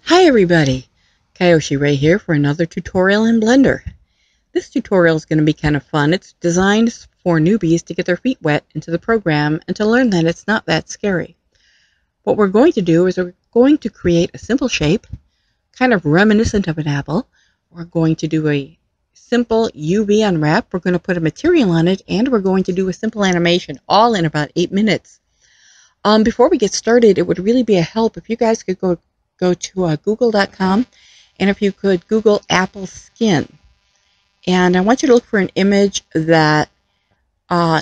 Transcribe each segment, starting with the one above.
Hi everybody, Kayoshi Ray here for another tutorial in Blender. This tutorial is going to be kind of fun. It's designed for newbies to get their feet wet into the program and to learn that it's not that scary. What we're going to do is we're going to create a simple shape, kind of reminiscent of an apple. We're going to do a simple UV unwrap. We're going to put a material on it, and we're going to do a simple animation, all in about 8 minutes. Before we get started, it would really be a help if you guys could go to google.com, and if you could Google apple skin. And I want you to look for an image that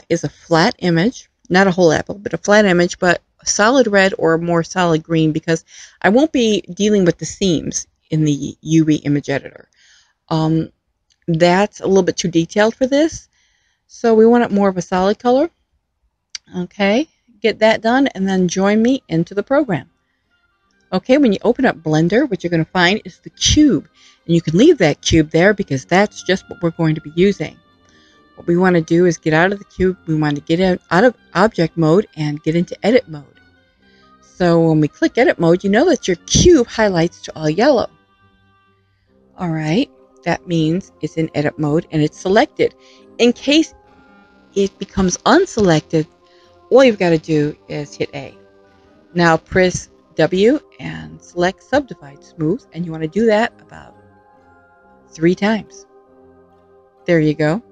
is a flat image, not a whole apple, but a flat image, but a solid red or a more solid green, because I won't be dealing with the seams in the UV image editor. That's a little bit too detailed for this, so we want it more of a solid color. Okay, get that done, and then join me into the program. Okay, when you open up Blender, what you're going to find is the cube. And you can leave that cube there because that's just what we're going to be using. What we want to do is get out of the cube. We want to get out of object mode and get into edit mode. So when we click edit mode, you know that your cube highlights to all yellow. Alright, that means it's in edit mode and it's selected. In case it becomes unselected, all you've got to do is hit A. Now press W and select subdivide smooth, and you want to do that about 3 times. There you go.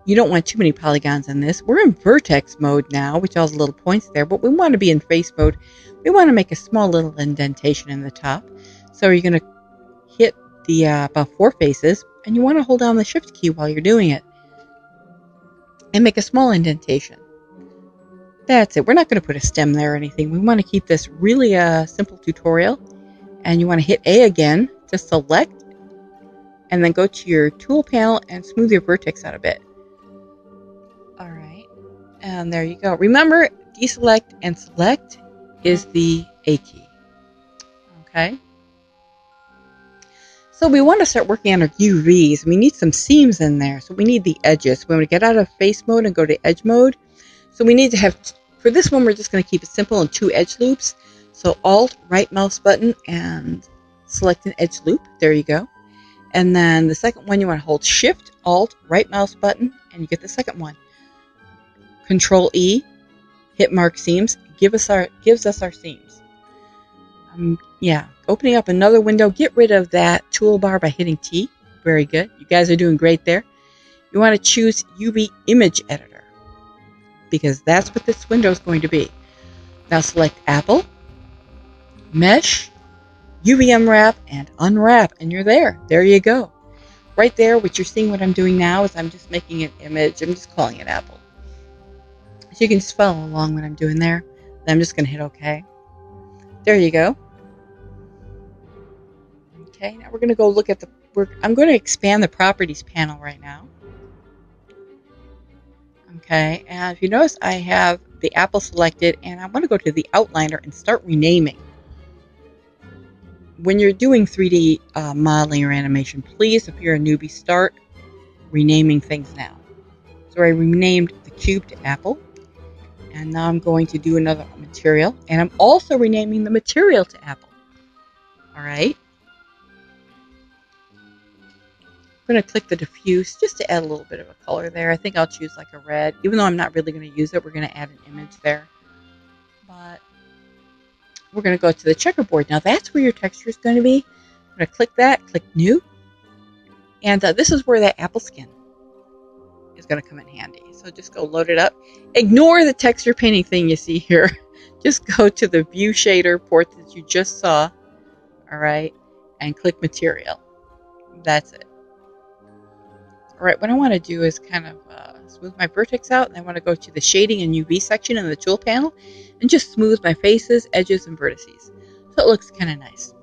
You don't want too many polygons on this. We're in vertex mode now, which has little points there, but we want to be in face mode. We want to make a small little indentation in the top. So you're going to hit the about 4 faces, and you want to hold down the shift key while you're doing it and make a small indentation. That's it. We're not going to put a stem there or anything. We want to keep this really a simple tutorial. And you want to hit A again to select. And then go to your tool panel and smooth your vertex out a bit. Alright. And there you go. Remember, deselect and select is the A key. Okay. So we want to start working on our UVs. We need some seams in there. So we need the edges. We want to get out of face mode and go to edge mode. So we need to have, for this one, we're just going to keep it simple in 2 edge loops. So Alt, right mouse button, and select an edge loop. There you go. And then the second one, you want to hold Shift, Alt, right mouse button, and you get the second one. Control E, hit mark seams, gives us our seams. Yeah, opening up another window, get rid of that toolbar by hitting T. Very good. You guys are doing great there. You want to choose UV Image Editor, because that's what this window is going to be. Now select Apple, Mesh, UV Unwrap, and Unwrap, and you're there. There you go. Right there, what you're seeing, what I'm doing now is I'm just making an image. I'm just calling it Apple. So you can just follow along what I'm doing there. Then I'm just going to hit OK. There you go. Okay, now we're going to go look at the... I'm going to expand the Properties panel right now. Okay, and if you notice, I have the apple selected, and I want to go to the outliner and start renaming. When you're doing 3D modeling or animation, please, if you're a newbie, start renaming things now. So I renamed the cube to apple, and now I'm going to do another material, and I'm also renaming the material to apple. All right. I'm going to click the diffuse just to add a little bit of a color there. I think I'll choose like a red. Even though I'm not really going to use it, we're going to add an image there. But we're going to go to the checkerboard. Now that's where your texture is going to be. I'm going to click that, click New. And this is where that apple skin is going to come in handy. So just go load it up. Ignore the texture painting thing you see here. Just go to the View Shader port that you just saw. All right. And click Material. That's it. Alright, what I want to do is kind of smooth my vertex out, and I want to go to the Shading and UV section in the tool panel and just smooth my faces, edges, and vertices. So it looks kind of nice.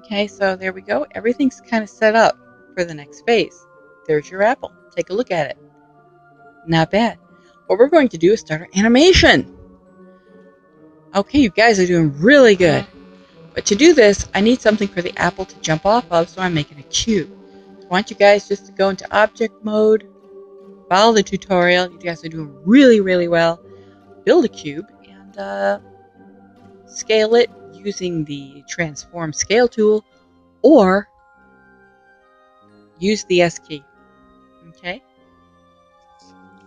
Okay, so there we go. Everything's kind of set up for the next phase. There's your apple. Take a look at it. Not bad. What we're going to do is start our animation. Okay, you guys are doing really good. But to do this, I need something for the apple to jump off of, so I'm making a cube. I want you guys just to go into object mode, follow the tutorial. You guys are doing really, really well. Build a cube, and scale it using the transform scale tool, or use the S key. Okay.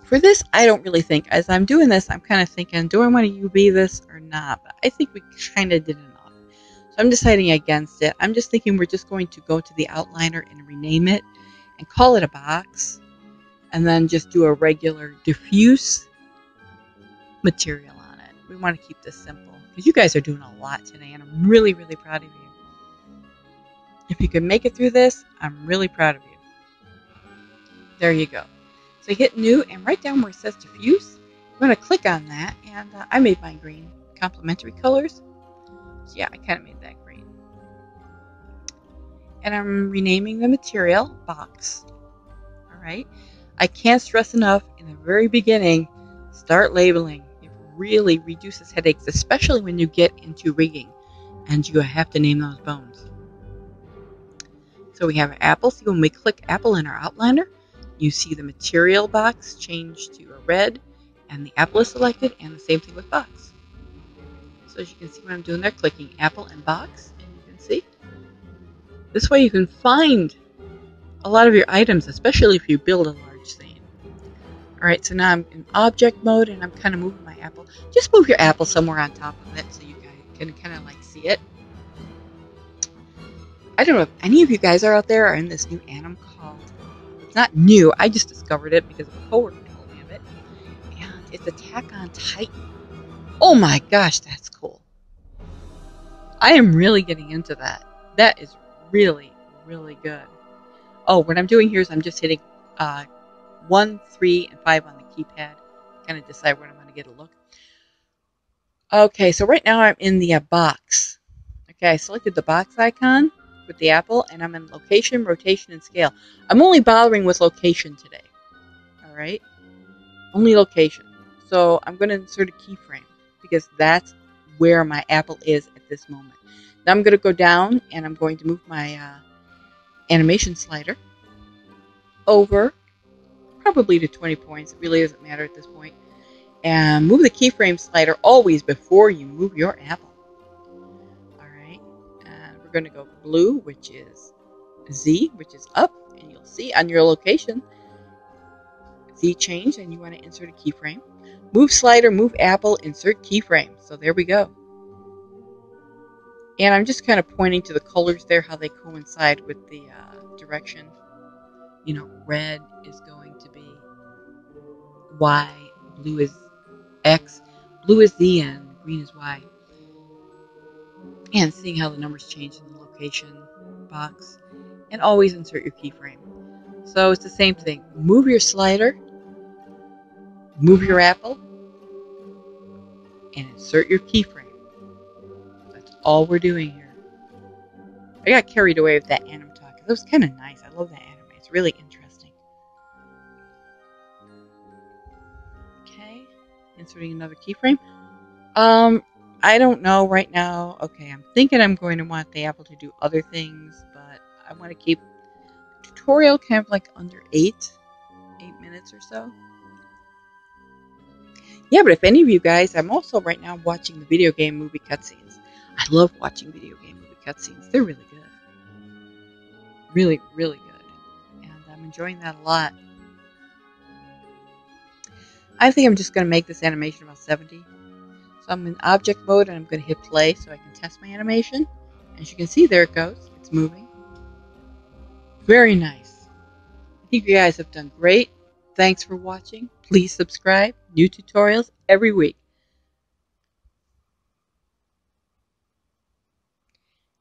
For this, I don't really think. As I'm doing this, I'm kind of thinking, do I want to UV this or not? But I think we kind of did enough. So I'm deciding against it. I'm just thinking we're just going to go to the outliner and rename it and call it a box. And then just do a regular diffuse material on it. We want to keep this simple because you guys are doing a lot today, and I'm really, really proud of you. If you can make it through this, I'm really proud of you. There you go. So hit new, and right down where it says diffuse, I'm going to click on that, and I made mine green. Complementary colors. So yeah, I kind of made that green. And I'm renaming the material box. All right. I can't stress enough in the very beginning, start labeling. It really reduces headaches, especially when you get into rigging and you have to name those bones. So we have an apple. See, when we click apple in our outliner, you see the material box change to a red, and the apple is selected, and the same thing with box. So as you can see what I'm doing there, clicking apple and box, and you can see. This way you can find a lot of your items, especially if you build a large scene. Alright, so now I'm in object mode, and I'm kind of moving my apple. Just move your apple somewhere on top of it so you guys can kind of like see it. I don't know if any of you guys are out there are in this new anime called, it's not new, I just discovered it because of a coworker told me of it. And it's Attack on Titan. Oh my gosh, that's cool. I am really getting into that. That is really, really good. Oh, what I'm doing here is I'm just hitting 1, 3, and 5 on the keypad. Kind of decide where I'm going to get a look. Okay, so right now I'm in the box. Okay, I selected the box icon with the apple, and I'm in location, rotation, and scale. I'm only bothering with location today. Alright? Only location. So I'm going to insert a keyframe because that's where my apple is at this moment. Now I'm going to go down, and I'm going to move my animation slider over, probably to 20 points. It really doesn't matter at this point. And move the keyframe slider always before you move your apple. Alright, and we're going to go blue, which is Z, which is up, and you'll see on your location Z change, and you want to insert a keyframe. Move slider, move apple, insert keyframe. So there we go. And I'm just kind of pointing to the colors there, how they coincide with the direction. You know, red is going to be Y, blue is X, blue is Z, and green is Y. And seeing how the numbers change in the location box. And always insert your keyframe. So it's the same thing. Move your slider, move your apple, and insert your keyframe. That's all we're doing here. I got carried away with that anime talk. It was kind of nice. I love that anime. It's really interesting. Okay, inserting another keyframe. I don't know right now. Okay, I'm thinking I'm going to want the apple to do other things, but I want to keep the tutorial kind of like under 8 minutes or so. Yeah, but if any of you guys, I'm also right now watching the video game movie cutscenes. I love watching video game movie cutscenes. They're really good. Really, really good. And I'm enjoying that a lot. I think I'm just going to make this animation about 70. So I'm in object mode, and I'm going to hit play so I can test my animation. As you can see, there it goes. It's moving. Very nice. I think you guys have done great. Thanks for watching. Please subscribe. New tutorials every week.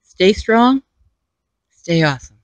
Stay strong. Stay awesome.